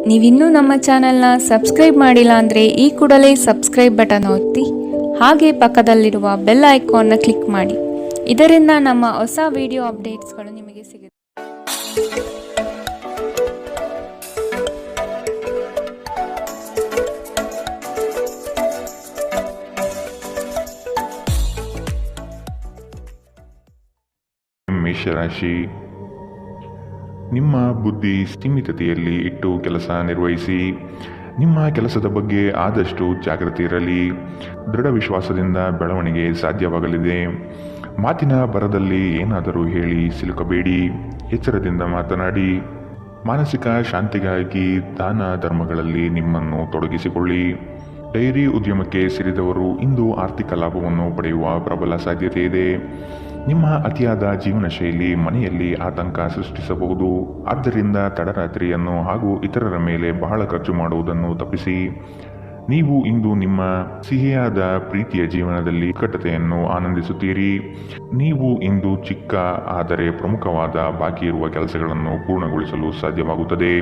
ನೀವಿನ್ನೂ ನಮ್ಮ ಚಾನೆಲ್ನ ಸಬ್ಸ್ಕ್ರೈಬ್ ಮಾಡಿಲ್ಲ ಅಂದರೆ ಈ ಕೂಡಲೇ ಸಬ್ಸ್ಕ್ರೈಬ್ ಬಟನ್ ಒತ್ತಿ ಹಾಗೆ ಪಕ್ಕದಲ್ಲಿರುವ ಬೆಲ್ ಐಕಾನ್ನ ಕ್ಲಿಕ್ ಮಾಡಿ. ಇದರಿಂದ ನಮ್ಮ ಹೊಸ ವಿಡಿಯೋ ಅಪ್ಡೇಟ್ಸ್ಗಳು ನಿಮಗೆ ಸಿಗುತ್ತೆ. ಮೇಷರಾಶಿ, ನಿಮ್ಮ ಬುದ್ಧಿ ಸೀಮಿತತೆಯಲ್ಲಿ ಇಟ್ಟು ಕೆಲಸ ನಿರ್ವಹಿಸಿ. ನಿಮ್ಮ ಕೆಲಸದ ಬಗ್ಗೆ ಆದಷ್ಟು ಜಾಗೃತಿ ಇರಲಿ. ದೃಢ ವಿಶ್ವಾಸದಿಂದ ಬೆಳವಣಿಗೆ ಸಾಧ್ಯವಾಗಲಿದೆ. ಮಾತಿನ ಬರದಲ್ಲಿ ಏನಾದರೂ ಹೇಳಿ ಸಿಲುಕಬೇಡಿ. ಎಚ್ಚರದಿಂದ ಮಾತನಾಡಿ. ಮಾನಸಿಕ ಶಾಂತಿಗಾಗಿ ದಾನ ಧರ್ಮಗಳಲ್ಲಿ ನಿಮ್ಮನ್ನು ತೊಡಗಿಸಿಕೊಳ್ಳಿ. ಡೈರಿ ಉದ್ಯಮಕ್ಕೆ ಸೇರಿದವರು ಇಂದು ಆರ್ಥಿಕ ಲಾಭವನ್ನು ಪಡೆಯುವ ಪ್ರಬಲ ಸಾಧ್ಯತೆ ಇದೆ. ನಿಮ್ಮ ಅತಿಯಾದ ಜೀವನ ಶೈಲಿ ಮನೆಯಲ್ಲಿ ಆತಂಕ ಸೃಷ್ಟಿಸಬಹುದು. ಆದ್ದರಿಂದ ತಡರಾತ್ರಿಯನ್ನು ಹಾಗೂ ಇತರರ ಮೇಲೆ ಬಹಳ ಖರ್ಚು ಮಾಡುವುದನ್ನು ತಪ್ಪಿಸಿ. ನೀವು ಇಂದು ನಿಮ್ಮ ಸಿಹಿಯಾದ ಪ್ರೀತಿಯ ಜೀವನದಲ್ಲಿ ನಿಕಟತೆಯನ್ನು ಆನಂದಿಸುತ್ತೀರಿ. ನೀವು ಇಂದು ಚಿಕ್ಕ ಆದರೆ ಪ್ರಮುಖವಾದ ಬಾಕಿ ಇರುವ ಕೆಲಸಗಳನ್ನು ಪೂರ್ಣಗೊಳಿಸಲು ಸಾಧ್ಯವಾಗುತ್ತದೆ.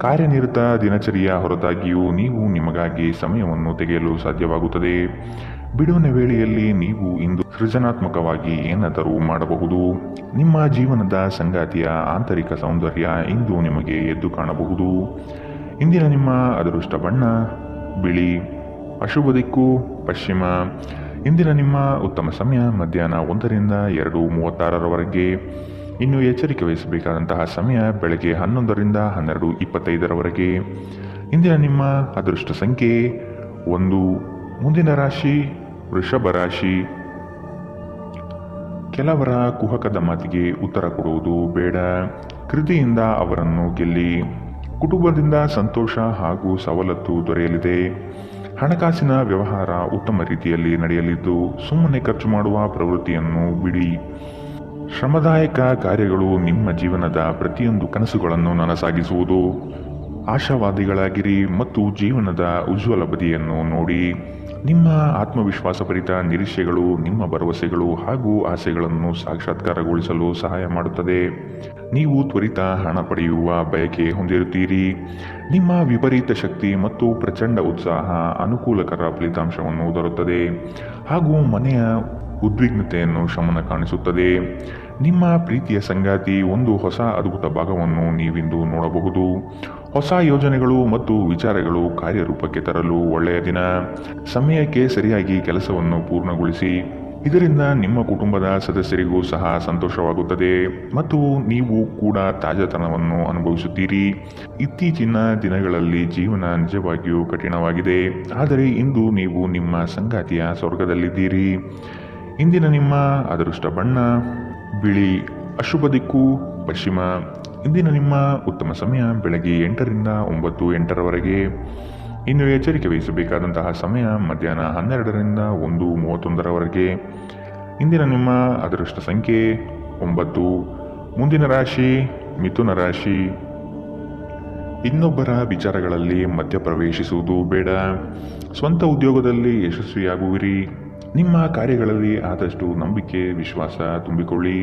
ಕಾರ್ಯನಿರತ ದಿನಚರಿಯ ಹೊರತಾಗಿಯೂ ನೀವು ನಿಮಗಾಗಿ ಸಮಯವನ್ನು ತೆಗೆಯಲು ಸಾಧ್ಯವಾಗುತ್ತದೆ. ಬಿಡುವಿನ ವೇಳೆಯಲ್ಲಿ ನೀವು ಇಂದು ಸೃಜನಾತ್ಮಕವಾಗಿ ಏನಾದರೂ ಮಾಡಬಹುದು. ನಿಮ್ಮ ಜೀವನದ ಸಂಗಾತಿಯ ಆಂತರಿಕ ಸೌಂದರ್ಯ ಇಂದು ನಿಮಗೆ ಎದ್ದು ಕಾಣಬಹುದು. ಇಂದಿನ ನಿಮ್ಮ ಅದೃಷ್ಟ ಬಣ್ಣ ಬಿಳಿ. ಅಶುಭ ದಿಕ್ಕು ಪಶ್ಚಿಮ. ಇಂದಿನ ನಿಮ್ಮ ಉತ್ತಮ ಸಮಯ ಮಧ್ಯಾಹ್ನ 1ರಿಂದ 2:36ರವರೆಗೆ. ಇನ್ನು ಎಚ್ಚರಿಕೆ ವಹಿಸಬೇಕಾದಂತಹ ಸಮಯ ಬೆಳಗ್ಗೆ 11ರಿಂದ 12:25ರವರೆಗೆ. ಇಂದಿನ ನಿಮ್ಮ ಅದೃಷ್ಟ ಸಂಖ್ಯೆ 1. ಮುಂದಿನ ರಾಶಿ ವೃಷಭ ರಾಶಿ. ಕೆಲವರ ಕುಹಕದ ಮಾತಿಗೆ ಉತ್ತರ ಕೊಡುವುದು ಬೇಡ. ಕೃತಿಯಿಂದ ಅವರನ್ನು ಗೆಲ್ಲಿ. ಕುಟುಂಬದಿಂದ ಸಂತೋಷ ಹಾಗೂ ಸವಲತ್ತು ದೊರೆಯಲಿದೆ. ಹಣಕಾಸಿನ ವ್ಯವಹಾರ ಉತ್ತಮ ರೀತಿಯಲ್ಲಿ ನಡೆಯಲಿದ್ದು ಸುಮ್ಮನೆ ಖರ್ಚು ಮಾಡುವ ಪ್ರವೃತ್ತಿಯನ್ನು ಬಿಡಿ. ಶ್ರಮದಾಯಕ ಕಾರ್ಯಗಳು ನಿಮ್ಮ ಜೀವನದ ಪ್ರತಿಯೊಂದು ಕನಸುಗಳನ್ನು ನನಸಾಗಿಸುವುದು. ಆಶಾವಾದಿಗಳಾಗಿರಿ ಮತ್ತು ಜೀವನದ ಉಜ್ವಲ ಬದಿಯನ್ನು ನೋಡಿ. ನಿಮ್ಮ ಆತ್ಮವಿಶ್ವಾಸಭರಿತ ನಿರೀಕ್ಷೆಗಳು ನಿಮ್ಮ ಭರವಸೆಗಳು ಹಾಗೂ ಆಸೆಗಳನ್ನು ಸಾಕ್ಷಾತ್ಕಾರಗೊಳಿಸಲು ಸಹಾಯ ಮಾಡುತ್ತದೆ. ನೀವು ತ್ವರಿತ ಹಣ ಪಡೆಯುವ ಬಯಕೆ ಹೊಂದಿರುತ್ತೀರಿ. ನಿಮ್ಮ ವಿಪರೀತ ಶಕ್ತಿ ಮತ್ತು ಪ್ರಚಂಡ ಉತ್ಸಾಹ ಅನುಕೂಲಕರ ಫಲಿತಾಂಶವನ್ನು ತರುತ್ತದೆ ಹಾಗೂ ಮನೆಯ ಉದ್ವಿಗ್ನತೆಯನ್ನು ಶಮನ ಕಾಣಿಸುತ್ತದೆ. ನಿಮ್ಮ ಪ್ರೀತಿಯ ಸಂಗಾತಿ ಒಂದು ಹೊಸ ಅದ್ಭುತ ಭಾಗವನ್ನು ನೀವಿಂದು ನೋಡಬಹುದು. ಹೊಸ ಯೋಜನೆಗಳು ಮತ್ತು ವಿಚಾರಗಳು ಕಾರ್ಯರೂಪಕ್ಕೆ ತರಲು ಒಳ್ಳೆಯ ದಿನ. ಸಮಯಕ್ಕೆ ಸರಿಯಾಗಿ ಕೆಲಸವನ್ನು ಪೂರ್ಣಗೊಳಿಸಿ. ಇದರಿಂದ ನಿಮ್ಮ ಕುಟುಂಬದ ಸದಸ್ಯರಿಗೂ ಸಹ ಸಂತೋಷವಾಗುತ್ತದೆ ಮತ್ತು ನೀವು ಕೂಡ ತಾಜಾತನವನ್ನು ಅನುಭವಿಸುತ್ತೀರಿ. ಇತ್ತೀಚಿನ ದಿನಗಳಲ್ಲಿ ಜೀವನ ನಿಜವಾಗಿಯೂ ಕಠಿಣವಾಗಿದೆ, ಆದರೆ ಇಂದು ನೀವು ನಿಮ್ಮ ಸಂಗಾತಿಯ ಸ್ವರ್ಗದಲ್ಲಿದ್ದೀರಿ. ಇಂದಿನ ನಿಮ್ಮ ಅದೃಷ್ಟ ಬಣ್ಣ ಬಿಳಿ. ಅಶುಭ ದಿಕ್ಕು ಪಶ್ಚಿಮ. ಇಂದಿನ ನಿಮ್ಮ ಉತ್ತಮ ಸಮಯ ಬೆಳಗ್ಗೆ 8ರಿಂದ 9:08ರವರೆಗೆ. ಇನ್ನು ಎಚ್ಚರಿಕೆ ವಹಿಸಬೇಕಾದಂತಹ ಸಮಯ ಮಧ್ಯಾಹ್ನ 12ರಿಂದ 1:31ರವರೆಗೆ. ಇಂದಿನ ನಿಮ್ಮ ಅದೃಷ್ಟ ಸಂಖ್ಯೆ 9. ಮುಂದಿನ ರಾಶಿ ಮಿಥುನ ರಾಶಿ. ಇನ್ನೊಬ್ಬರ ವಿಚಾರಗಳಲ್ಲಿ ಮಧ್ಯಪ್ರವೇಶಿಸುವುದು ಬೇಡ. ಸ್ವಂತ ಉದ್ಯೋಗದಲ್ಲಿ ಯಶಸ್ವಿಯಾಗುವಿರಿ. ನಿಮ್ಮ ಕಾರ್ಯಗಳಲ್ಲಿ ಆದಷ್ಟು ನಂಬಿಕೆ ವಿಶ್ವಾಸ ತುಂಬಿಕೊಳ್ಳಿ.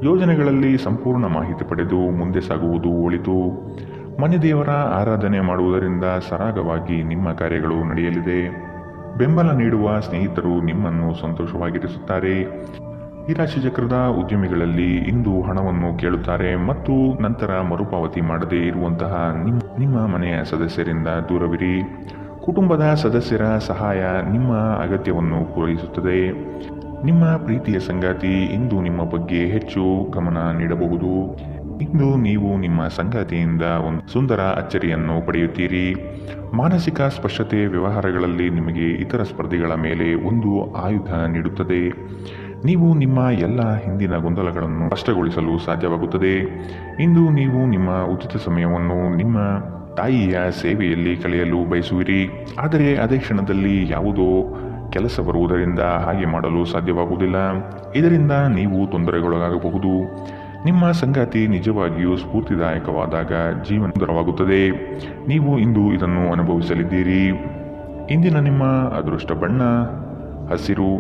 ಯೋಜನೆಗಳಲ್ಲಿ ಸಂಪೂರ್ಣ ಮಾಹಿತಿ ಪಡೆದು ಮುಂದೆ ಸಾಗುವುದು ಒಳಿತು. ಮನೆ ದೇವರ ಆರಾಧನೆ ಮಾಡುವುದರಿಂದ ಸರಾಗವಾಗಿ ನಿಮ್ಮ ಕಾರ್ಯಗಳು ನಡೆಯಲಿದೆ. ಬೆಂಬಲ ನೀಡುವ ಸ್ನೇಹಿತರು ನಿಮ್ಮನ್ನು ಸಂತೋಷವಾಗಿರಿಸುತ್ತಾರೆ. ಈ ರಾಶಿ ಚಕ್ರದ ಉದ್ಯಮಿಗಳಲ್ಲಿ ಇಂದು ಹಣವನ್ನು ಕೇಳುತ್ತಾರೆ ಮತ್ತು ನಂತರ ಮರುಪಾವತಿ ಮಾಡದೇ ಇರುವಂತಹ ನಿಮ್ಮ ಮನೆಯ ಸದಸ್ಯರಿಂದ ದೂರವಿರಿ. ಕುಟುಂಬದ ಸದಸ್ಯರ ಸಹಾಯ ನಿಮ್ಮ ಅಗತ್ಯವನ್ನು ಪೂರೈಸುತ್ತದೆ. ನಿಮ್ಮ ಪ್ರೀತಿಯ ಸಂಗಾತಿ ಇಂದು ನಿಮ್ಮ ಬಗ್ಗೆ ಹೆಚ್ಚು ಗಮನ ನೀಡಬಹುದು. ಇಂದು ನೀವು ನಿಮ್ಮ ಸಂಗಾತಿಯಿಂದ ಒಂದು ಸುಂದರ ಅಚ್ಚರಿಯನ್ನು ಪಡೆಯುತ್ತೀರಿ. ಮಾನಸಿಕ ಸ್ಪಷ್ಟತೆ ವ್ಯವಹಾರಗಳಲ್ಲಿ ನಿಮಗೆ ಇತರ ಸ್ಪರ್ಧಿಗಳ ಮೇಲೆ ಒಂದು ಆಯುಧ ನೀಡುತ್ತದೆ. ನೀವು ನಿಮ್ಮ ಎಲ್ಲ ಹಿಂದಿನ ಗೊಂದಲಗಳನ್ನು ಸ್ಪಷ್ಟಗೊಳಿಸಲು ಸಾಧ್ಯವಾಗುತ್ತದೆ. ಇಂದು ನೀವು ನಿಮ್ಮ ಉಚಿತ ಸಮಯವನ್ನು ನಿಮ್ಮ ತಾಯಿಯ ಸೇವೆಯಲ್ಲಿ ಕಳೆಯಲು ಬಯಸುವಿರಿ, ಆದರೆ ಅದೇ ಕ್ಷಣದಲ್ಲಿ ಯಾವುದೋ ಕೆಲಸ ಬರುವುದರಿಂದ ಹಾಗೆ ಮಾಡಲು ಸಾಧ್ಯವಾಗುವುದಿಲ್ಲ. ಇದರಿಂದ ನೀವು ತೊಂದರೆಗೊಳಗಾಗಬಹುದು. ನಿಮ್ಮ ಸಂಗಾತಿ ನಿಜವಾಗಿಯೂ ಸ್ಫೂರ್ತಿದಾಯಕವಾದಾಗ ಜೀವನ ಸುಂದರವಾಗುತ್ತದೆ. ನೀವು ಇಂದು ಇದನ್ನು ಅನುಭವಿಸಲಿದ್ದೀರಿ. ಇಂದಿನ ನಿಮ್ಮ ಅದೃಷ್ಟ ಬಣ್ಣ ಹಸಿರು.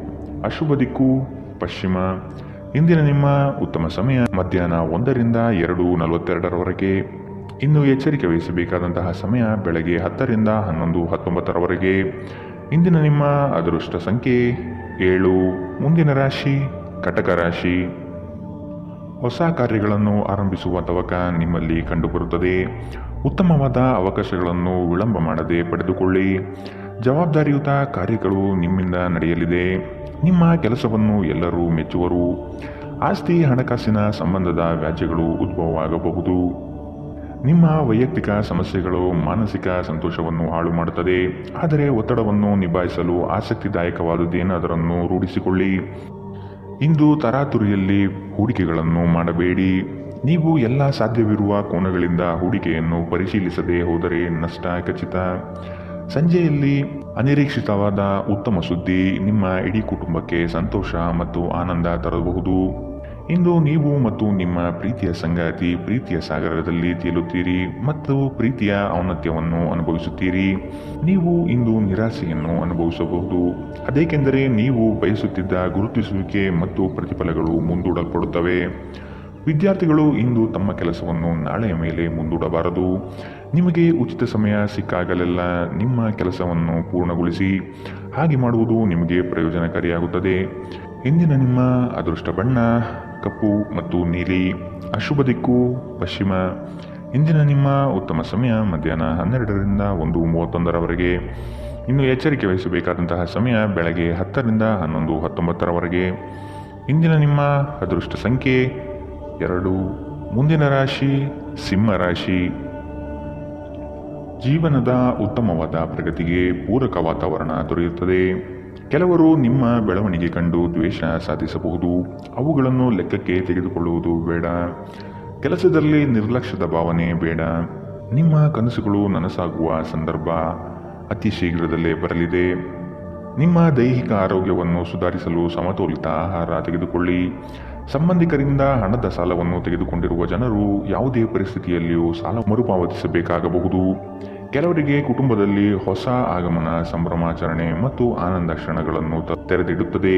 ಅಶುಭ ದಿಕ್ಕು ಪಶ್ಚಿಮ. ಇಂದಿನ ನಿಮ್ಮ ಉತ್ತಮ ಸಮಯ ಮಧ್ಯಾಹ್ನ 1ರಿಂದ 2:42ರವರೆಗೆ. ಇನ್ನು ಎಚ್ಚರಿಕೆ ವಹಿಸಬೇಕಾದಂತಹ ಸಮಯ ಬೆಳಗ್ಗೆ 10ರಿಂದ 11:19 ಇಂದಿನ ನಿಮ್ಮ ಅದೃಷ್ಟ ಸಂಖ್ಯೆ 7. ಮುಂದಿನ ರಾಶಿ ಕಟಕ ರಾಶಿ. ಹೊಸ ಕಾರ್ಯಗಳನ್ನು ಆರಂಭಿಸುವ ತವಕ ನಿಮ್ಮಲ್ಲಿ ಕಂಡುಬರುತ್ತದೆ. ಉತ್ತಮವಾದ ಅವಕಾಶಗಳನ್ನು ವಿಳಂಬ ಮಾಡದೆ ಪಡೆದುಕೊಳ್ಳಿ. ಜವಾಬ್ದಾರಿಯುತ ಕಾರ್ಯಗಳು ನಿಮ್ಮಿಂದ ನಡೆಯಲಿದೆ. ನಿಮ್ಮ ಕೆಲಸವನ್ನು ಎಲ್ಲರೂ ಮೆಚ್ಚುವರು. ಆಸ್ತಿ ಹಣಕಾಸಿನ ಸಂಬಂಧದ ವ್ಯಾಜ್ಯಗಳು ಉದ್ಭವವಾಗಬಹುದು. ನಿಮ್ಮ ವೈಯಕ್ತಿಕ ಸಮಸ್ಯೆಗಳು ಮಾನಸಿಕ ಸಂತೋಷವನ್ನು ಹಾಳು ಮಾಡುತ್ತದೆ. ಆದರೆ ಒತ್ತಡವನ್ನು ನಿಭಾಯಿಸಲು ಆಸಕ್ತಿದಾಯಕವಾದುದೇನಾದರನ್ನು ರೂಢಿಸಿಕೊಳ್ಳಿ. ಇಂದು ತರಾತುರಿಯಲ್ಲಿ ಹೂಡಿಕೆಗಳನ್ನು ಮಾಡಬೇಡಿ. ನೀವು ಎಲ್ಲ ಸಾಧ್ಯವಿರುವ ಕೋನಗಳಿಂದ ಹೂಡಿಕೆಯನ್ನು ಪರಿಶೀಲಿಸದೆ ಹೋದರೆ ನಷ್ಟ ಖಚಿತ. ಸಂಜೆಯಲ್ಲಿ ಅನಿರೀಕ್ಷಿತವಾದ ಉತ್ತಮ ಸುದ್ದಿ ನಿಮ್ಮ ಇಡೀ ಕುಟುಂಬಕ್ಕೆ ಸಂತೋಷ ಮತ್ತು ಆನಂದ ತರಬಹುದು. ಇಂದು ನೀವು ಮತ್ತು ನಿಮ್ಮ ಪ್ರೀತಿಯ ಸಂಗಾತಿ ಪ್ರೀತಿಯ ಸಾಗರದಲ್ಲಿ ತೇಲುತ್ತೀರಿ ಮತ್ತು ಪ್ರೀತಿಯ ಔನ್ನತ್ಯವನ್ನು ಅನುಭವಿಸುತ್ತೀರಿ. ನೀವು ಇಂದು ನಿರಾಸೆಯನ್ನು ಅನುಭವಿಸಬಹುದು. ಅದೇಕೆಂದರೆ ನೀವು ಬಯಸುತ್ತಿದ್ದ ಗುರುತಿಸುವಿಕೆ ಮತ್ತು ಪ್ರತಿಫಲಗಳು ಮುಂದೂಡಲ್ಪಡುತ್ತವೆ. ವಿದ್ಯಾರ್ಥಿಗಳು ಇಂದು ತಮ್ಮ ಕೆಲಸವನ್ನು ನಾಳೆಯ ಮೇಲೆ ಮುಂದೂಡಬಾರದು. ನಿಮಗೆ ಉಚಿತ ಸಮಯ ಸಿಕ್ಕಾಗಲೆಲ್ಲ ನಿಮ್ಮ ಕೆಲಸವನ್ನು ಪೂರ್ಣಗೊಳಿಸಿ. ಹಾಗೆ ಮಾಡುವುದು ನಿಮಗೆ ಪ್ರಯೋಜನಕಾರಿಯಾಗುತ್ತದೆ. ಇಂದಿನ ನಿಮ್ಮ ಅದೃಷ್ಟ ಬಣ್ಣ ಕಪ್ಪು ಮತ್ತು ನೀಲಿ. ಅಶುಭ ದಿಕ್ಕು ಪಶ್ಚಿಮ. ಇಂದಿನ ನಿಮ್ಮ ಉತ್ತಮ ಸಮಯ ಮಧ್ಯಾಹ್ನ 12ರಿಂದ 1:31. ಇನ್ನು ಎಚ್ಚರಿಕೆ ವಹಿಸಬೇಕಾದಂತಹ ಸಮಯ ಬೆಳಗ್ಗೆ 10ರಿಂದ 11:19. ಇಂದಿನ ನಿಮ್ಮ ಅದೃಷ್ಟ ಸಂಖ್ಯೆ 2. ಮುಂದಿನ ರಾಶಿ ಸಿಂಹ ರಾಶಿ. ಜೀವನದ ಉತ್ತಮವಾದ ಪ್ರಗತಿಗೆ ಪೂರಕ ವಾತಾವರಣ ದೊರೆಯುತ್ತದೆ. ಕೆಲವರು ನಿಮ್ಮ ಬೆಳವಣಿಗೆ ಕಂಡು ದ್ವೇಷ ಸಾಧಿಸಬಹುದು. ಅವುಗಳನ್ನು ಲೆಕ್ಕಕ್ಕೆ ತೆಗೆದುಕೊಳ್ಳುವುದು ಬೇಡ. ಕೆಲಸದಲ್ಲಿ ನಿರ್ಲಕ್ಷ್ಯದ ಭಾವನೆ ಬೇಡ. ನಿಮ್ಮ ಕನಸುಗಳು ನನಸಾಗುವ ಸಂದರ್ಭ ಅತಿ ಶೀಘ್ರದಲ್ಲೇ ಬರಲಿದೆ. ನಿಮ್ಮ ದೈಹಿಕ ಆರೋಗ್ಯವನ್ನು ಸುಧಾರಿಸಲು ಸಮತೋಲಿತ ಆಹಾರ ತೆಗೆದುಕೊಳ್ಳಿ. ಸಂಬಂಧಿಕರಿಂದ ಹಣದ ಸಾಲವನ್ನು ತೆಗೆದುಕೊಂಡಿರುವ ಜನರು ಯಾವುದೇ ಪರಿಸ್ಥಿತಿಯಲ್ಲಿಯೂ ಸಾಲ ಮರುಪಾವತಿಸಬೇಕಾಗಬಹುದು. ಕೆಲವರಿಗೆ ಕುಟುಂಬದಲ್ಲಿ ಹೊಸ ಆಗಮನ, ಸಂಭ್ರಮಾಚರಣೆ ಮತ್ತು ಆನಂದ ಕ್ಷಣಗಳನ್ನು ತೆರೆದಿಡುತ್ತದೆ.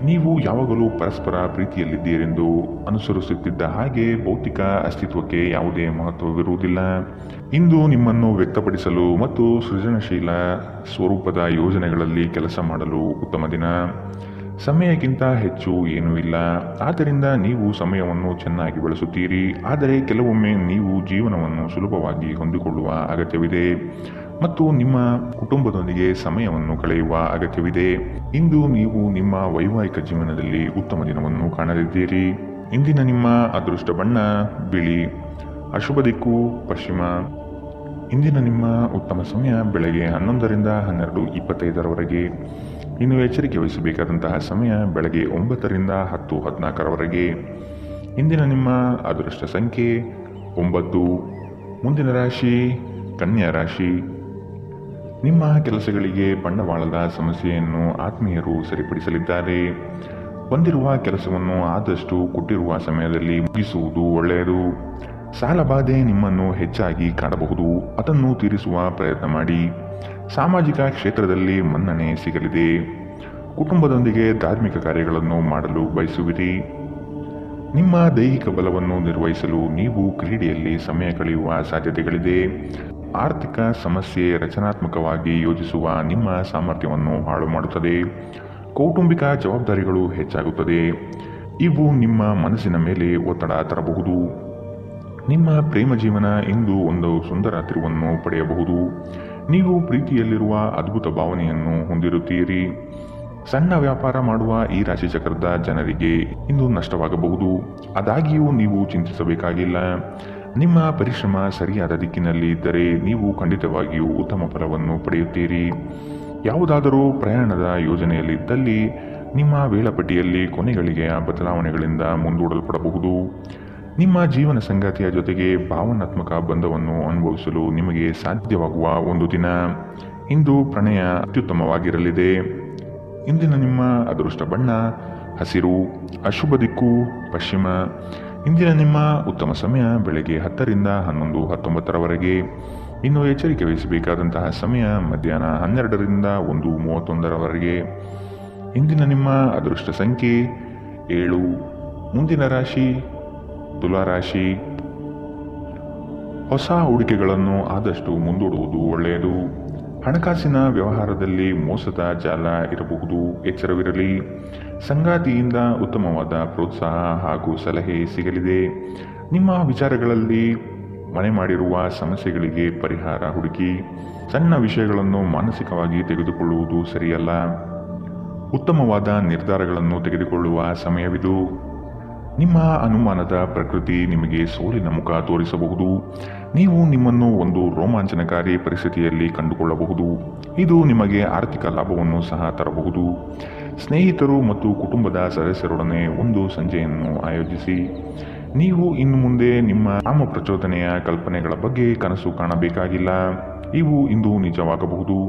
ನೀವು ಯಾವಾಗಲೂ ಪರಸ್ಪರ ಪ್ರೀತಿಯಲ್ಲಿದ್ದೀರೆಂದು ಅನುಸರಿಸುತ್ತಿದ್ದ ಹಾಗೆ ಭೌತಿಕ ಅಸ್ತಿತ್ವಕ್ಕೆ ಯಾವುದೇ ಮಹತ್ವವಿರುವುದಿಲ್ಲ. ಇಂದು ನಿಮ್ಮನ್ನು ವ್ಯಕ್ತಪಡಿಸಲು ಮತ್ತು ಸೃಜನಶೀಲ ಸ್ವರೂಪದ ಯೋಜನೆಗಳಲ್ಲಿ ಕೆಲಸ ಮಾಡಲು ಉತ್ತಮ ದಿನ. ಸಮಯಕ್ಕಿಂತ ಹೆಚ್ಚು ಏನೂ ಇಲ್ಲ. ಆದ್ದರಿಂದ ನೀವು ಸಮಯವನ್ನು ಚೆನ್ನಾಗಿ ಬಳಸುತ್ತೀರಿ. ಆದರೆ ಕೆಲವೊಮ್ಮೆ ನೀವು ಜೀವನವನ್ನು ಸುಲಭವಾಗಿ ಹೊಂದಿಕೊಳ್ಳುವ ಅಗತ್ಯವಿದೆ ಮತ್ತು ನಿಮ್ಮ ಕುಟುಂಬದೊಂದಿಗೆ ಸಮಯವನ್ನು ಕಳೆಯುವ ಅಗತ್ಯವಿದೆ. ಇಂದು ನೀವು ನಿಮ್ಮ ವೈವಾಹಿಕ ಜೀವನದಲ್ಲಿ ಉತ್ತಮ ದಿನವನ್ನು ಕಾಣಲಿದ್ದೀರಿ. ಇಂದಿನ ನಿಮ್ಮ ಅದೃಷ್ಟ ಬಣ್ಣ ಬಿಳಿ. ಅಶುಭ ದಿಕ್ಕು ಪಶ್ಚಿಮ. ಇಂದಿನ ನಿಮ್ಮ ಉತ್ತಮ ಸಮಯ ಬೆಳಗ್ಗೆ 11ರಿಂದ 12:25. ಇನ್ನು ಎಚ್ಚರಿಕೆ ವಹಿಸಬೇಕಾದಂತಹ ಸಮಯ ಬೆಳಗ್ಗೆ 9ರಿಂದ 10:14. ಇಂದಿನ ನಿಮ್ಮ ಅದೃಷ್ಟ ಸಂಖ್ಯೆ 9. ಮುಂದಿನ ರಾಶಿ ಕನ್ಯಾ ರಾಶಿ. ನಿಮ್ಮ ಕೆಲಸಗಳಿಗೆ ಬಂಡವಾಳದ ಸಮಸ್ಯೆಯನ್ನು ಆತ್ಮೀಯರು ಸರಿಪಡಿಸಲಿದ್ದಾರೆ. ಬಂದಿರುವ ಕೆಲಸವನ್ನು ಆದಷ್ಟು ಕೊಟ್ಟಿರುವ ಸಮಯದಲ್ಲಿ ಮುಗಿಸುವುದು ಒಳ್ಳೆಯದು. ಸಾಲಬಾಧೆ ನಿಮ್ಮನ್ನು ಹೆಚ್ಚಾಗಿ ಕಾಡಬಹುದು. ಅದನ್ನು ತೀರಿಸುವ ಪ್ರಯತ್ನ ಮಾಡಿ. ಸಾಮಾಜಿಕ ಕ್ಷೇತ್ರದಲ್ಲಿ ಮನ್ನಣೆ ಸಿಗಲಿದೆ. ಕುಟುಂಬದೊಂದಿಗೆ ಧಾರ್ಮಿಕ ಕಾರ್ಯಗಳನ್ನು ಮಾಡಲು ಬಯಸುವಿರಿ. ನಿಮ್ಮ ದೈಹಿಕ ಬಲವನ್ನು ನಿರ್ವಹಿಸಲು ನೀವು ಕ್ರೀಡೆಯಲ್ಲಿ ಸಮಯ ಕಳೆಯುವ ಸಾಧ್ಯತೆಗಳಿದೆ. ಆರ್ಥಿಕ ಸಮಸ್ಯೆ ರಚನಾತ್ಮಕವಾಗಿ ಯೋಜಿಸುವ ನಿಮ್ಮ ಸಾಮರ್ಥ್ಯವನ್ನು ಹಾಳು ಮಾಡುತ್ತದೆ. ಕೌಟುಂಬಿಕ ಜವಾಬ್ದಾರಿಗಳು ಹೆಚ್ಚಾಗುತ್ತದೆ. ಇವು ನಿಮ್ಮ ಮನಸ್ಸಿನ ಮೇಲೆ ಒತ್ತಡ ತರಬಹುದು. ನಿಮ್ಮ ಪ್ರೇಮ ಜೀವನ ಇಂದು ಒಂದು ಸುಂದರ ತಿರುವನ್ನು ಪಡೆಯಬಹುದು. ನೀವು ಪ್ರೀತಿಯಲ್ಲಿರುವ ಅದ್ಭುತ ಭಾವನೆಯನ್ನು ಹೊಂದಿರುತ್ತೀರಿ. ಸಣ್ಣ ವ್ಯಾಪಾರ ಮಾಡುವ ಈ ರಾಶಿ ಚಕ್ರದ ಜನರಿಗೆ ಇಂದು ನಷ್ಟವಾಗಬಹುದು. ಆದಾಗ್ಯೂ ನೀವು ಚಿಂತಿಸಬೇಕಾಗಿಲ್ಲ. ನಿಮ್ಮ ಪರಿಶ್ರಮ ಸರಿಯಾದ ದಿಕ್ಕಿನಲ್ಲಿ ಇದ್ದರೆ ನೀವು ಖಂಡಿತವಾಗಿಯೂ ಉತ್ತಮ ಫಲವನ್ನು ಪಡೆಯುತ್ತೀರಿ. ಯಾವುದಾದರೂ ಪ್ರಯಾಣದ ಯೋಜನೆಯಲ್ಲಿದ್ದಲ್ಲಿ ನಿಮ್ಮ ವೇಳಾಪಟ್ಟಿಯಲ್ಲಿ ಕೊನೆಗಳಿಗೆಯ ಬದಲಾವಣೆಗಳಿಂದ ಮುಂದೂಡಲ್ಪಡಬಹುದು. ನಿಮ್ಮ ಜೀವನ ಸಂಗಾತಿಯ ಜೊತೆಗೆ ಭಾವನಾತ್ಮಕ ಬಂಧವನ್ನು ಅನುಭವಿಸಲು ನಿಮಗೆ ಸಾಧ್ಯವಾಗುವ ಒಂದು ದಿನ. ಇಂದು ಪ್ರಣಯ ಅತ್ಯುತ್ತಮವಾಗಿರಲಿದೆ. ಇಂದಿನ ನಿಮ್ಮ ಅದೃಷ್ಟ ಬಣ್ಣ ಹಸಿರು. ಅಶುಭ ದಿಕ್ಕು ಪಶ್ಚಿಮ. ಇಂದಿನ ನಿಮ್ಮ ಉತ್ತಮ ಸಮಯ ಬೆಳಗ್ಗೆ 10ರಿಂದ 11:19. ಇನ್ನು ಎಚ್ಚರಿಕೆ ವಹಿಸಬೇಕಾದಂತಹ ಸಮಯ ಮಧ್ಯಾಹ್ನ 12ರಿಂದ 1:31. ಇಂದಿನ ನಿಮ್ಮ ಅದೃಷ್ಟ ಸಂಖ್ಯೆ 7. ಮುಂದಿನ ರಾಶಿ ತುಲಾರಾಶಿ. ಹೊಸ ಹೂಡಿಕೆಗಳನ್ನು ಆದಷ್ಟು ಮುಂದೂಡುವುದು ಒಳ್ಳೆಯದು. ಹಣಕಾಸಿನ ವ್ಯವಹಾರದಲ್ಲಿ ಮೋಸದ ಜಾಲ ಇರಬಹುದು, ಎಚ್ಚರವಿರಲಿ. ಸಂಗಾತಿಯಿಂದ ಉತ್ತಮವಾದ ಪ್ರೋತ್ಸಾಹ ಹಾಗೂ ಸಲಹೆ ಸಿಗಲಿದೆ. ನಿಮ್ಮ ವಿಚಾರಗಳಲ್ಲಿ ಮನೆ ಮಾಡಿರುವ ಸಮಸ್ಯೆಗಳಿಗೆ ಪರಿಹಾರ ಹುಡುಕಿ. ಸಣ್ಣ ವಿಷಯಗಳನ್ನು ಮಾನಸಿಕವಾಗಿ ತೆಗೆದುಕೊಳ್ಳುವುದು ಸರಿಯಲ್ಲ. ಉತ್ತಮವಾದ ನಿರ್ಧಾರಗಳನ್ನು ತೆಗೆದುಕೊಳ್ಳುವ ಸಮಯವಿದು. ನಿಮ್ಮ ಅನುಮಾನದ ಪ್ರಕೃತಿ ನಿಮಗೆ ಸೋಲಿನ ಮುಖ ತೋರಿಸಬಹುದು. ನೀವು ನಿಮ್ಮನ್ನು ಒಂದು ರೋಮಾಂಚನಕಾರಿ ಪರಿಸ್ಥಿತಿಯಲ್ಲಿ ಕಂಡುಕೊಳ್ಳಬಹುದು. ಇದು ನಿಮಗೆ ಆರ್ಥಿಕ ಲಾಭವನ್ನು ಸಹ ತರಬಹುದು. ಸ್ನೇಹಿತರು ಮತ್ತು ಕುಟುಂಬದ ಸದಸ್ಯರೊಡನೆ ಒಂದು ಸಂಜೆಯನ್ನು ಆಯೋಜಿಸಿ. ನೀವು ಇನ್ನು ಮುಂದೆ ನಿಮ್ಮ ಪ್ರಚೋದನೆಯ ಕಲ್ಪನೆಗಳ ಬಗ್ಗೆ ಕನಸು ಕಾಣಬೇಕಾಗಿಲ್ಲ. ಇವು ಇಂದು ನಿಜವಾಗಬಹುದು.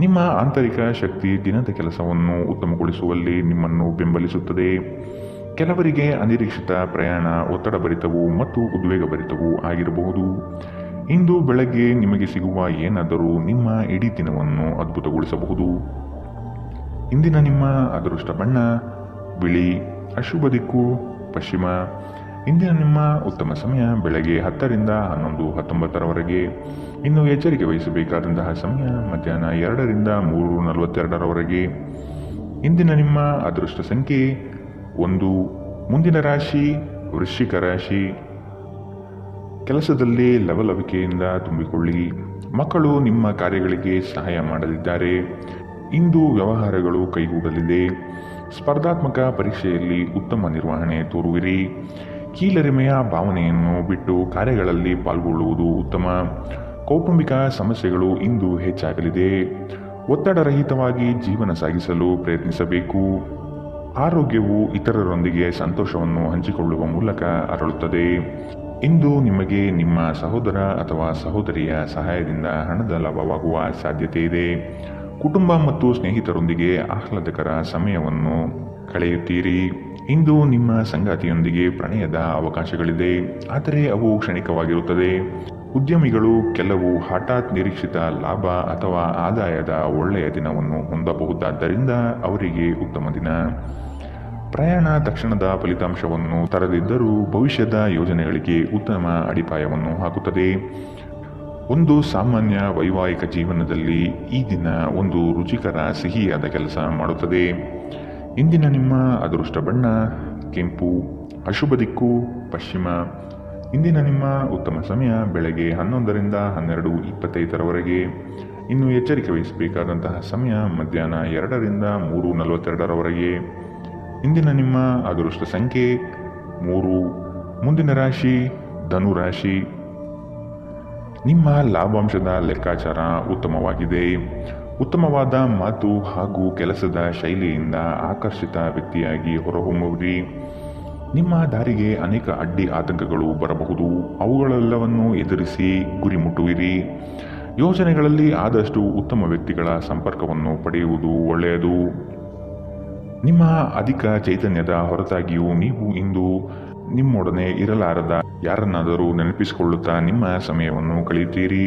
ನಿಮ್ಮ ಆಂತರಿಕ ಶಕ್ತಿ ದಿನದ ಕೆಲಸವನ್ನು ಉತ್ತಮಗೊಳಿಸುವಲ್ಲಿ ನಿಮ್ಮನ್ನು ಬೆಂಬಲಿಸುತ್ತದೆ. ಕೆಲವರಿಗೆ ಅನಿರೀಕ್ಷಿತ ಪ್ರಯಾಣ ಒತ್ತಡಭರಿತವೂ ಮತ್ತು ಉದ್ವೇಗಭರಿತವೂ ಆಗಿರಬಹುದು. ಇಂದು ಬೆಳಗ್ಗೆ ನಿಮಗೆ ಸಿಗುವ ಏನಾದರೂ ನಿಮ್ಮ ಇಡೀ ದಿನವನ್ನು ಅದ್ಭುತಗೊಳಿಸಬಹುದು. ಇಂದಿನ ನಿಮ್ಮ ಅದೃಷ್ಟ ಬಣ್ಣ ಬಿಳಿ. ಅಶುಭ ದಿಕ್ಕು ಪಶ್ಚಿಮ. ಇಂದಿನ ನಿಮ್ಮ ಉತ್ತಮ ಸಮಯ ಬೆಳಗ್ಗೆ 10 ರಿಂದ 11:19 ಇನ್ನು ಎಚ್ಚರಿಕೆ ವಹಿಸಬೇಕಾದಂತಹ ಸಮಯ ಮಧ್ಯಾಹ್ನ 2 ರಿಂದ 3:42 ಇಂದಿನ ನಿಮ್ಮ ಅದೃಷ್ಟ ಸಂಖ್ಯೆ 1. ಮುಂದಿನ ರಾಶಿ ವೃಶ್ಚಿಕ ರಾಶಿ. ಕೆಲಸದಲ್ಲಿ ಲವಲವಿಕೆಯಿಂದ ತುಂಬಿಕೊಳ್ಳಿ. ಮಕ್ಕಳು ನಿಮ್ಮ ಕಾರ್ಯಗಳಿಗೆ ಸಹಾಯ ಮಾಡಲಿದ್ದಾರೆ. ಇಂದು ವ್ಯವಹಾರಗಳು ಕೈಗೂಡಲಿದೆ. ಸ್ಪರ್ಧಾತ್ಮಕ ಪರೀಕ್ಷೆಯಲ್ಲಿ ಉತ್ತಮ ನಿರ್ವಹಣೆ ತೋರುವಿರಿ. ಕೀಳರಿಮೆಯ ಭಾವನೆಯನ್ನು ಬಿಟ್ಟು ಕಾರ್ಯಗಳಲ್ಲಿ ಪಾಲ್ಗೊಳ್ಳುವುದು ಉತ್ತಮ. ಕೌಟುಂಬಿಕ ಸಮಸ್ಯೆಗಳು ಇಂದು ಹೆಚ್ಚಾಗಲಿದೆ. ಒತ್ತಡರಹಿತವಾಗಿ ಜೀವನ ಸಾಗಿಸಲು ಪ್ರಯತ್ನಿಸಬೇಕು. ಆರೋಗ್ಯವು ಇತರರೊಂದಿಗೆ ಸಂತೋಷವನ್ನು ಹಂಚಿಕೊಳ್ಳುವ ಮೂಲಕ ಅರಳುತ್ತದೆ. ಇಂದು ನಿಮಗೆ ನಿಮ್ಮ ಸಹೋದರ ಅಥವಾ ಸಹೋದರಿಯ ಸಹಾಯದಿಂದ ಹಣದ ಲಾಭವಾಗುವ ಸಾಧ್ಯತೆ ಇದೆ. ಕುಟುಂಬ ಮತ್ತು ಸ್ನೇಹಿತರೊಂದಿಗೆ ಆಹ್ಲಾದಕರ ಸಮಯವನ್ನು ಕಳೆಯುತ್ತೀರಿ. ಇಂದು ನಿಮ್ಮ ಸಂಗಾತಿಯೊಂದಿಗೆ ಪ್ರಣಯದ ಅವಕಾಶಗಳಿದೆ, ಆದರೆ ಅವು ಕ್ಷಣಿಕವಾಗಿರುತ್ತದೆ. ಉದ್ಯಮಿಗಳು ಕೆಲವು ಹಠಾತ್ ನಿರೀಕ್ಷಿತ ಲಾಭ ಅಥವಾ ಆದಾಯದ ಒಳ್ಳೆಯ ದಿನವನ್ನು ಹೊಂದಬಹುದಾದ್ದರಿಂದ ಅವರಿಗೆ ಉತ್ತಮ ದಿನ. ಪ್ರಯಾಣ ತಕ್ಷಣದ ಫಲಿತಾಂಶವನ್ನು ತರದಿದ್ದರೂ ಭವಿಷ್ಯದ ಯೋಜನೆಗಳಿಗೆ ಉತ್ತಮ ಅಡಿಪಾಯವನ್ನು ಹಾಕುತ್ತದೆ. ಒಂದು ಸಾಮಾನ್ಯ ವೈವಾಹಿಕ ಜೀವನದಲ್ಲಿ ಈ ದಿನ ಒಂದು ರುಚಿಕರ ಸಿಹಿಯಾದ ಕೆಲಸ ಮಾಡುತ್ತದೆ. ಇಂದಿನ ನಿಮ್ಮ ಅದೃಷ್ಟ ಬಣ್ಣ ಕೆಂಪು. ಅಶುಭ ದಿಕ್ಕು ಪಶ್ಚಿಮ. ಇಂದಿನ ನಿಮ್ಮ ಉತ್ತಮ ಸಮಯ ಬೆಳಗ್ಗೆ 11 ರಿಂದ 12:25 ಇನ್ನು ಎಚ್ಚರಿಕೆ ವಹಿಸಬೇಕಾದಂತಹ ಸಮಯ ಮಧ್ಯಾಹ್ನ 2 ರಿಂದ 3:42 ಇಂದಿನ ನಿಮ್ಮ ಅದೃಷ್ಟ ಸಂಖ್ಯೆ 3. ಮುಂದಿನ ರಾಶಿ ಧನು ರಾಶಿ. ನಿಮ್ಮ ಲಾಭಾಂಶದ ಲೆಕ್ಕಾಚಾರ ಉತ್ತಮವಾಗಿದೆ. ಉತ್ತಮವಾದ ಮಾತು ಹಾಗೂ ಕೆಲಸದ ಶೈಲಿಯಿಂದ ಆಕರ್ಷಿತ ವ್ಯಕ್ತಿಯಾಗಿ ಹೊರಹೊಮ್ಮುವಿರಿ. ನಿಮ್ಮ ದಾರಿಗೆ ಅನೇಕ ಅಡ್ಡಿ ಆತಂಕಗಳು ಬರಬಹುದು. ಅವುಗಳೆಲ್ಲವನ್ನು ಎದುರಿಸಿ ಗುರಿ ಮುಟ್ಟುವಿರಿ. ಯೋಜನೆಗಳಲ್ಲಿ ಆದಷ್ಟು ಉತ್ತಮ ವ್ಯಕ್ತಿಗಳ ಸಂಪರ್ಕವನ್ನು ಪಡೆಯುವುದು ಒಳ್ಳೆಯದು. ನಿಮ್ಮ ಅಧಿಕ ಚೈತನ್ಯದ ಹೊರತಾಗಿಯೂ ನೀವು ಇಂದು ನಿಮ್ಮೊಡನೆ ಇರಲಾರದ ಯಾರನ್ನಾದರೂ ನೆನಪಿಸಿಕೊಳ್ಳುತ್ತಾ ನಿಮ್ಮ ಸಮಯವನ್ನು ಕಳೆಯುತ್ತೀರಿ.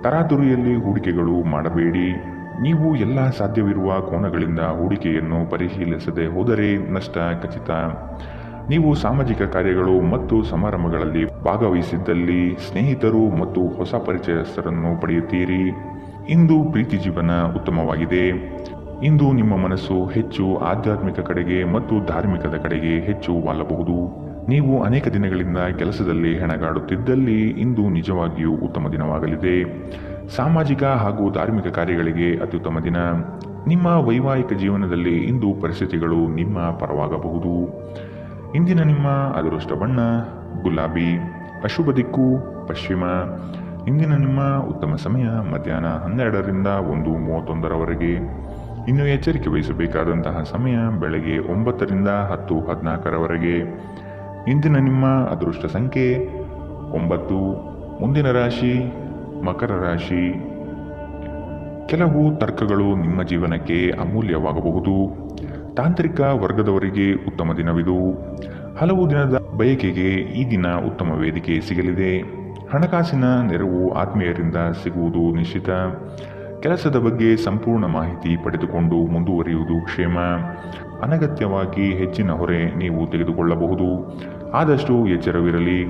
ತರಾತುರಿಯಲ್ಲಿ ಹೂಡಿಕೆಗಳು ಮಾಡಬೇಡಿ. ನೀವು ಎಲ್ಲ ಸಾಧ್ಯವಿರುವ ಕೋನಗಳಿಂದ ಹೂಡಿಕೆಯನ್ನು ಪರಿಶೀಲಿಸದೆ ಹೋದರೆ ನಷ್ಟ ಖಚಿತ. ನೀವು ಸಾಮಾಜಿಕ ಕಾರ್ಯಗಳು ಮತ್ತು ಸಮಾರಂಭಗಳಲ್ಲಿ ಭಾಗವಹಿಸಿದ್ದಲ್ಲಿ ಸ್ನೇಹಿತರು ಮತ್ತು ಹೊಸ ಪರಿಚಯಸ್ಥರನ್ನು ಪಡೆಯುತ್ತೀರಿ. ಇಂದು ಪ್ರೀತಿ ಜೀವನ ಉತ್ತಮವಾಗಿದೆ. ಇಂದು ನಿಮ್ಮ ಮನಸ್ಸು ಹೆಚ್ಚು ಆಧ್ಯಾತ್ಮಿಕ ಕಡೆಗೆ ಮತ್ತು ಧಾರ್ಮಿಕದ ಕಡೆಗೆ ಹೆಚ್ಚು ವಾಲಬಹುದು. ನೀವು ಅನೇಕ ದಿನಗಳಿಂದ ಕೆಲಸದಲ್ಲಿ ಹೆಣಗಾಡುತ್ತಿದ್ದಲ್ಲಿ ಇಂದು ನಿಜವಾಗಿಯೂ ಉತ್ತಮ ದಿನವಾಗಲಿದೆ. ಸಾಮಾಜಿಕ ಹಾಗೂ ಧಾರ್ಮಿಕ ಕಾರ್ಯಗಳಿಗೆ ಅತ್ಯುತ್ತಮ ದಿನ. ನಿಮ್ಮ ವೈವಾಹಿಕ ಜೀವನದಲ್ಲಿ ಇಂದು ಪರಿಸ್ಥಿತಿಗಳು ನಿಮ್ಮ ಪರವಾಗಬಹುದು. ಇಂದಿನ ನಿಮ್ಮ ಅದೃಷ್ಟ ಬಣ್ಣ ಗುಲಾಬಿ. ಅಶುಭ ದಿಕ್ಕು ಪಶ್ಚಿಮ. ಇಂದಿನ ನಿಮ್ಮ ಉತ್ತಮ ಸಮಯ ಮಧ್ಯಾಹ್ನ 12 ರಿಂದ 1:31 ಇನ್ನು ಎಚ್ಚರಿಕೆ ವಹಿಸಬೇಕಾದಂತಹ ಸಮಯ ಬೆಳಗ್ಗೆ 9 ರಿಂದ 10:14 ಇಂದಿನ ನಿಮ್ಮ ಅದೃಷ್ಟ ಸಂಖ್ಯೆ 9. ಮುಂದಿನ ರಾಶಿ ಮಕರ ರಾಶಿ. ಕೆಲವು ತರ್ಕಗಳು ನಿಮ್ಮ ಜೀವನಕ್ಕೆ ಅಮೂಲ್ಯವಾಗಬಹುದು. ತಾಂತ್ರಿಕ ವರ್ಗದವರಿಗೆ ಉತ್ತಮ ದಿನವಿದು. ಹಲವು ದಿನದ ಬಯಕೆಗೆ ಈ ದಿನ ಉತ್ತಮ ವೇದಿಕೆ ಸಿಗಲಿದೆ. ಹಣಕಾಸಿನ ನೆರವು ಆತ್ಮೀಯರಿಂದ ಸಿಗುವುದು ನಿಶ್ಚಿತ. ಕೆಲಸದ ಬಗ್ಗೆ ಸಂಪೂರ್ಣ ಮಾಹಿತಿ ಪಡೆದುಕೊಂಡು ಮುಂದುವರಿಯುವುದು ಕ್ಷೇಮ. ಅನಗತ್ಯವಾಗಿ ಹೆಚ್ಚಿನ ಹೊರೆ ನೀವು ತೆಗೆದುಕೊಳ್ಳಬಹುದು. ಆದಷ್ಟು ಎಚ್ಚರವಿರಲಿ.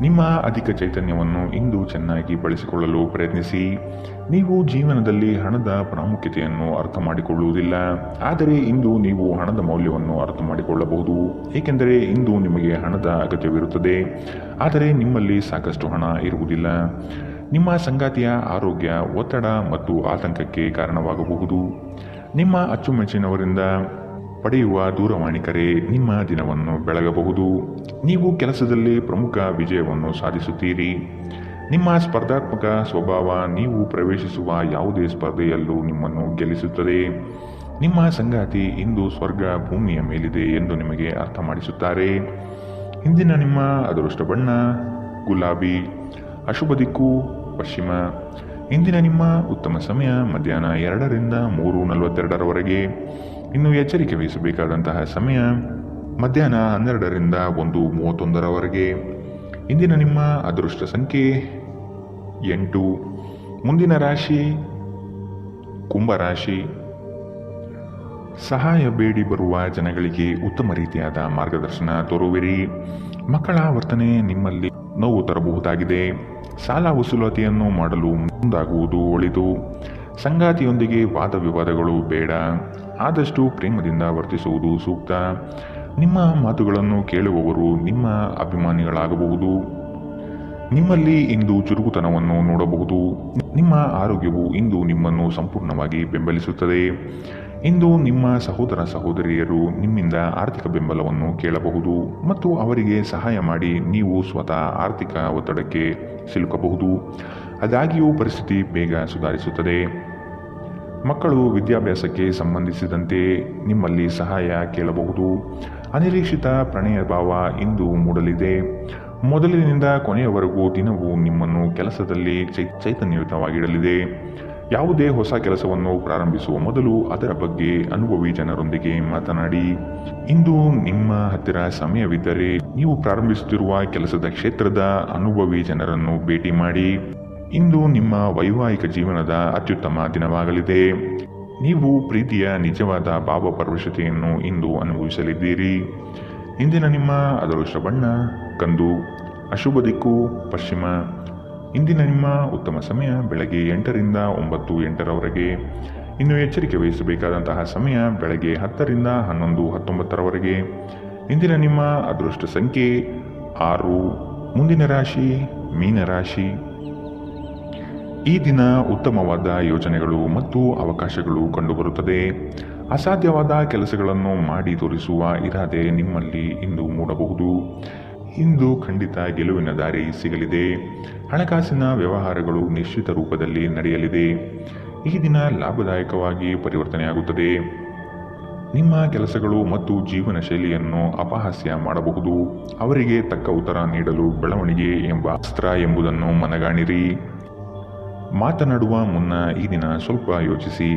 ನಿಮ್ಮ ಅಧಿಕ ಚೈತನ್ಯವನ್ನು ಇಂದು ಚೆನ್ನಾಗಿ ಬಳಸಿಕೊಳ್ಳಲು ಪ್ರಯತ್ನಿಸಿ. ನೀವು ಜೀವನದಲ್ಲಿ ಹಣದ ಪ್ರಾಮುಖ್ಯತೆಯನ್ನು ಅರ್ಥ ಮಾಡಿಕೊಳ್ಳುವುದಿಲ್ಲ, ಆದರೆ ಇಂದು ನೀವು ಹಣದ ಮೌಲ್ಯವನ್ನು ಅರ್ಥ ಮಾಡಿಕೊಳ್ಳಬಹುದು. ಏಕೆಂದರೆ ಇಂದು ನಿಮಗೆ ಹಣದ ಅಗತ್ಯವಿರುತ್ತದೆ, ಆದರೆ ನಿಮ್ಮಲ್ಲಿ ಸಾಕಷ್ಟು ಹಣ ಇರುವುದಿಲ್ಲ. ನಿಮ್ಮ ಸಂಗಾತಿಯ ಆರೋಗ್ಯ ಒತ್ತಡ ಮತ್ತು ಆತಂಕಕ್ಕೆ ಕಾರಣವಾಗಬಹುದು. ನಿಮ್ಮ ಅಚ್ಚುಮೆಚ್ಚಿನವರಿಂದ ಪಡೆಯುವ ದೂರವಾಣಿ ಕರೆ ನಿಮ್ಮ ದಿನವನ್ನು ಬೆಳಗಬಹುದು. ನೀವು ಕೆಲಸದಲ್ಲಿ ಪ್ರಮುಖ ವಿಜಯವನ್ನು ಸಾಧಿಸುತ್ತೀರಿ. ನಿಮ್ಮ ಸ್ಪರ್ಧಾತ್ಮಕ ಸ್ವಭಾವ ನೀವು ಪ್ರವೇಶಿಸುವ ಯಾವುದೇ ಸ್ಪರ್ಧೆಯಲ್ಲೂ ನಿಮ್ಮನ್ನು ಗೆಲ್ಲಿಸುತ್ತದೆ. ನಿಮ್ಮ ಸಂಗಾತಿ ಇಂದು ಸ್ವರ್ಗ ಭೂಮಿಯ ಮೇಲಿದೆ ಎಂದು ನಿಮಗೆ ಅರ್ಥ ಮಾಡಿಸುತ್ತಾರೆ. ಇಂದಿನ ನಿಮ್ಮ ಅದೃಷ್ಟ ಬಣ್ಣ ಗುಲಾಬಿ, ಅಶುಭ ದಿಕ್ಕು ಪಶ್ಚಿಮ. ಇಂದಿನ ನಿಮ್ಮ ಉತ್ತಮ ಸಮಯ ಮಧ್ಯಾಹ್ನ 2 ರಿಂದ 3:42 ಇನ್ನು ಎಚ್ಚರಿಕೆ ವಹಿಸಬೇಕಾದಂತಹ ಸಮಯ ಮಧ್ಯಾಹ್ನ 12 ರಿಂದ 1:31 ಇಂದಿನ ನಿಮ್ಮ ಅದೃಷ್ಟ ಸಂಖ್ಯೆ 8. ಮುಂದಿನ ರಾಶಿ ಕುಂಭರಾಶಿ. ಸಹಾಯ ಬೇಡಿ ಬರುವ ಜನಗಳಿಗೆ ಉತ್ತಮ ರೀತಿಯಾದ ಮಾರ್ಗದರ್ಶನ ತೋರುವಿರಿ. ಮಕ್ಕಳ ವರ್ತನೆ ನಿಮ್ಮಲ್ಲಿ ನೋವು ತರಬಹುದಾಗಿದೆ. ಸಾಲ ವಸೂಲಾತಿಯನ್ನು ಮಾಡಲು ಮುಂದಾಗುವುದು ಒಳಿತು. ಸಂಗಾತಿಯೊಂದಿಗೆ ವಾದ ವಿವಾದಗಳು ಬೇಡ. ಆದಷ್ಟು ಪ್ರೇಮದಿಂದ ವರ್ತಿಸುವುದು ಸೂಕ್ತ. ನಿಮ್ಮ ಮಾತುಗಳನ್ನು ಕೇಳುವವರು ನಿಮ್ಮ ಅಭಿಮಾನಿಗಳಾಗಬಹುದು. ನಿಮ್ಮಲ್ಲಿ ಇಂದು ಚುರುಕುತನವನ್ನು ನೋಡಬಹುದು. ನಿಮ್ಮ ಆರೋಗ್ಯವು ಇಂದು ನಿಮ್ಮನ್ನು ಸಂಪೂರ್ಣವಾಗಿ ಬೆಂಬಲಿಸುತ್ತದೆ. ಇಂದು ನಿಮ್ಮ ಸಹೋದರ ಸಹೋದರಿಯರು ನಿಮ್ಮಿಂದ ಆರ್ಥಿಕ ಬೆಂಬಲವನ್ನು ಕೇಳಬಹುದು ಮತ್ತು ಅವರಿಗೆ ಸಹಾಯ ಮಾಡಿ ನೀವು ಸ್ವತಃ ಆರ್ಥಿಕ ಒತ್ತಡಕ್ಕೆ ಸಿಲುಕಬಹುದು. ಆದಾಗ್ಯೂ ಪರಿಸ್ಥಿತಿ ಬೇಗ ಸುಧಾರಿಸುತ್ತದೆ. ಮಕ್ಕಳು ವಿದ್ಯಾಭ್ಯಾಸಕ್ಕೆ ಸಂಬಂಧಿಸಿದಂತೆ ನಿಮ್ಮಲ್ಲಿ ಸಹಾಯ ಕೇಳಬಹುದು. ಅನಿರೀಕ್ಷಿತ ಪ್ರಣಯ ಭಾವ ಇಂದು ಮೂಡಲಿದೆ. ಮೊದಲಿನಿಂದ ಕೊನೆಯವರೆಗೂ ದಿನವೂ ನಿಮ್ಮನ್ನು ಕೆಲಸದಲ್ಲಿ ಚೈತನ್ಯಯುತವಾಗಿಡಲಿದೆ. ಯಾವುದೇ ಹೊಸ ಕೆಲಸವನ್ನು ಪ್ರಾರಂಭಿಸುವ ಮೊದಲು ಅದರ ಬಗ್ಗೆ ಅನುಭವಿ ಜನರೊಂದಿಗೆ ಮಾತನಾಡಿ. ಇಂದು ನಿಮ್ಮ ಹತ್ತಿರ ಸಮಯವಿದ್ದರೆ ನೀವು ಪ್ರಾರಂಭಿಸುತ್ತಿರುವ ಕೆಲಸದ ಕ್ಷೇತ್ರದ ಅನುಭವಿ ಜನರನ್ನು ಭೇಟಿ ಮಾಡಿ. ಇಂದು ನಿಮ್ಮ ವೈವಾಹಿಕ ಜೀವನದ ಅತ್ಯುತ್ತಮ ದಿನವಾಗಲಿದೆ. ನೀವು ಪ್ರೀತಿಯ ನಿಜವಾದ ಭಾವಪರವಶತೆಯನ್ನು ಇಂದು ಅನುಭವಿಸಲಿದ್ದೀರಿ. ಇಂದಿನ ನಿಮ್ಮ ಅದೃಷ್ಟ ಬಣ್ಣ ಕಂದು, ಅಶುಭ ದಿಕ್ಕು ಪಶ್ಚಿಮ. ಇಂದಿನ ನಿಮ್ಮ ಉತ್ತಮ ಸಮಯ ಬೆಳಗ್ಗೆ 8 ರಿಂದ 9:08 ಇನ್ನು ಎಚ್ಚರಿಕೆ ವಹಿಸಬೇಕಾದಂತಹ ಸಮಯ ಬೆಳಗ್ಗೆ 10 ರಿಂದ 11:19 ಇಂದಿನ ನಿಮ್ಮ ಅದೃಷ್ಟ ಸಂಖ್ಯೆ 6. ಮುಂದಿನ ರಾಶಿ ಮೀನರಾಶಿ. ಈ ದಿನ ಉತ್ತಮವಾದ ಯೋಜನೆಗಳು ಮತ್ತು ಅವಕಾಶಗಳು ಕಂಡುಬರುತ್ತದೆ. ಅಸಾಧ್ಯವಾದ ಕೆಲಸಗಳನ್ನು ಮಾಡಿ ತೋರಿಸುವ ಇರಾದೆ ನಿಮ್ಮಲ್ಲಿ ಇಂದು ಮೂಡಬಹುದು. ಇಂದು ಖಂಡಿತ ಗೆಲುವಿನ ದಾರಿ ಸಿಗಲಿದೆ. ಹಣಕಾಸಿನ ವ್ಯವಹಾರಗಳು ನಿಶ್ಚಿತ ರೂಪದಲ್ಲಿ ನಡೆಯಲಿದೆ. ಈ ದಿನ ಲಾಭದಾಯಕವಾಗಿ ಪರಿವರ್ತನೆಯಾಗುತ್ತದೆ. ನಿಮ್ಮ ಕೆಲಸಗಳು ಮತ್ತು ಜೀವನ ಶೈಲಿಯನ್ನು ಅಪಹಾಸ್ಯ ಮಾಡಬಹುದು. ಅವರಿಗೆ ತಕ್ಕ ಉತ್ತರ ನೀಡಲು ಬೆಳವಣಿಗೆ ಎಂಬ ಅಸ್ತ್ರ ಎಂಬುದನ್ನು ಮನಗಾಣಿರಿ. ಮಾತನಾಡುವ ಮುನ್ನ ಈ ದಿನ ಸ್ವಲ್ಪ ಯೋಚಿಸಿ.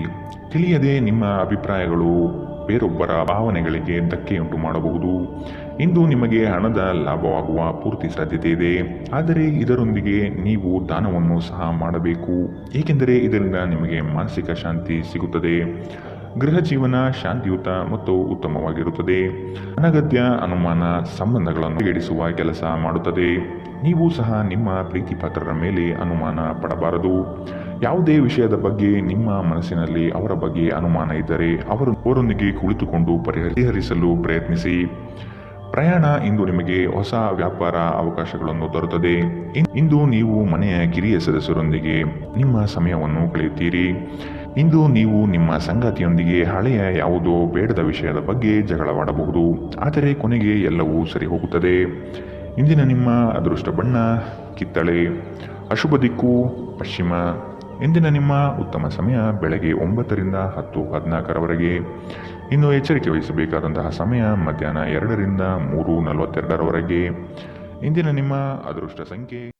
ತಿಳಿಯದೆ ನಿಮ್ಮ ಅಭಿಪ್ರಾಯಗಳು ಬೇರೊಬ್ಬರ ಭಾವನೆಗಳಿಗೆ ಧಕ್ಕೆಯುಂಟು ಮಾಡಬಹುದು. ಇಂದು ನಿಮಗೆ ಹಣದ ಲಾಭವಾಗುವ ಪೂರ್ತಿ ಸಾಧ್ಯತೆ ಇದೆ, ಆದರೆ ಇದರೊಂದಿಗೆ ನೀವು ದಾನವನ್ನು ಸಹ ಮಾಡಬೇಕು, ಏಕೆಂದರೆ ಇದರಿಂದ ನಿಮಗೆ ಮಾನಸಿಕ ಶಾಂತಿ ಸಿಗುತ್ತದೆ. ಗೃಹ ಜೀವನ ಶಾಂತಿಯುತ ಮತ್ತು ಉತ್ತಮವಾಗಿರುತ್ತದೆ. ಅನಗತ್ಯ ಅನುಮಾನ ಸಂಬಂಧಗಳನ್ನು ಎಡಿಸುವ ಕೆಲಸ ಮಾಡುತ್ತದೆ. ನೀವು ಸಹ ನಿಮ್ಮ ಪ್ರೀತಿಪಾತ್ರರ ಮೇಲೆ ಅನುಮಾನ ಪಡಬಾರದು. ಯಾವುದೇ ವಿಷಯದ ಬಗ್ಗೆ ನಿಮ್ಮ ಮನಸ್ಸಿನಲ್ಲಿ ಅವರ ಬಗ್ಗೆ ಅನುಮಾನ ಇದ್ದರೆ ಅವರೊಂದಿಗೆ ಕುಳಿತುಕೊಂಡು ಪರಿಹರಿಸಲು ಪ್ರಯತ್ನಿಸಿ. ಪ್ರಯಾಣ ಇಂದು ನಿಮಗೆ ಹೊಸ ವ್ಯಾಪಾರ ಅವಕಾಶಗಳನ್ನು ತರುತ್ತದೆ. ಇಂದು ನೀವು ಮನೆಯ ಕಿರಿಯ ಸದಸ್ಯರೊಂದಿಗೆ ನಿಮ್ಮ ಸಮಯವನ್ನು ಕಳೆಯುತ್ತೀರಿ. ಇಂದು ನೀವು ನಿಮ್ಮ ಸಂಗಾತಿಯೊಂದಿಗೆ ಹಳೆಯ ಯಾವುದೋ ಬೇಡದ ವಿಷಯದ ಬಗ್ಗೆ ಜಗಳವಾಡಬಹುದು, ಆದರೆ ಕೊನೆಗೆ ಎಲ್ಲವೂ ಸರಿ ಹೋಗುತ್ತದೆ. ಇಂದಿನ ನಿಮ್ಮ ಅದೃಷ್ಟ ಬಣ್ಣ ಕಿತ್ತಳೆ, ಅಶುಭ ದಿಕ್ಕು ಪಶ್ಚಿಮ. ಇಂದಿನ ನಿಮ್ಮ ಉತ್ತಮ ಸಮಯ ಬೆಳಗ್ಗೆ 9 ರಿಂದ 10:14 ಇನ್ನು ಎಚ್ಚರಿಕೆ ವಹಿಸಬೇಕಾದಂತಹ ಸಮಯ ಮಧ್ಯಾಹ್ನ 2 ರಿಂದ 3:42 ಇಂದಿನ ನಿಮ್ಮ ಅದೃಷ್ಟ ಸಂಖ್ಯೆ